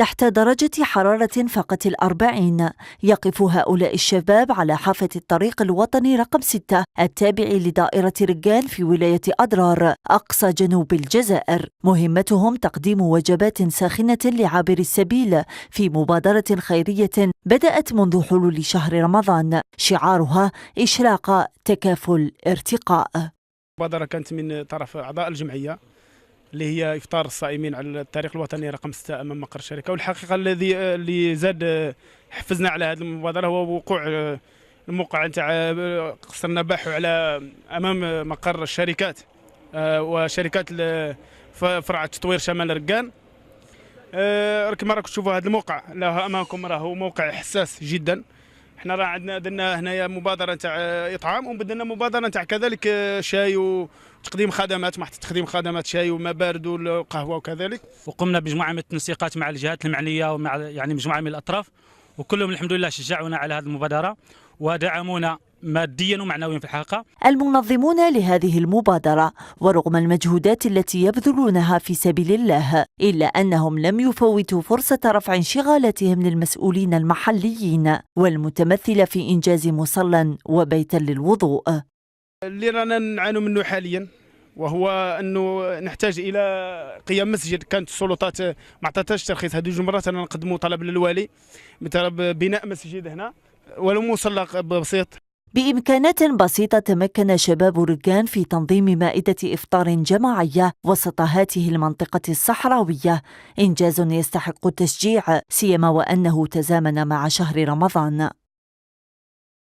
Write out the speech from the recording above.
تحت درجة حرارة فاقت 40. يقف هؤلاء الشباب على حافة الطريق الوطني رقم 6 التابع لدائرة رجان في ولاية أضرار أقصى جنوب الجزائر. مهمتهم تقديم وجبات ساخنة لعابر السبيل في مبادرة خيرية بدأت منذ حلول شهر رمضان، شعارها إشراق تكافل ارتقاء. المبادرة كانت من طرف أعضاء الجمعية اللي هي إفطار الصائمين على الطريق الوطني رقم 6 أمام مقر الشركة. والحقيقة اللي زاد حفزنا على هذه المبادرة هو وقوع الموقع نتاع قصر النباح على أمام مقر الشركات وشركات فرع تطوير شمال ركان. كما راكم تشوفوا هذا الموقع له أمامكم راهو موقع حساس جدا. احنا راه عندنا درنا هنايا مبادره تاع اطعام وبدلنا مبادره تاع كذلك شاي وتقديم خدمات، محطه تقديم خدمات شاي وما بارد والقهوه وكذلك. وقمنا بمجموعه من التنسيقات مع الجهات المعنيه ومع يعني مجموعه من الاطراف، وكلهم الحمد لله شجعونا على هذه المبادره ودعمونا ماديا ومعنويا في الحقيقة. المنظمون لهذه المبادرة ورغم المجهودات التي يبذلونها في سبيل الله إلا أنهم لم يفوتوا فرصة رفع انشغالاتهم للمسؤولين المحليين والمتمثلة في إنجاز مصلى وبيتا للوضوء. اللي رانا نعانوا منه حاليا وهو أنه نحتاج إلى قيام مسجد. كانت السلطات ما عطاتهاش ترخيص. هذه جوج مرات أنا نقدموا طلب للوالي بناء مسجد هنا ولو مصلى بسيط. بإمكانات بسيطة تمكن شباب ركان في تنظيم مائدة إفطار جماعية وسط هذه المنطقة الصحراوية، إنجاز يستحق التشجيع سيما وأنه تزامن مع شهر رمضان.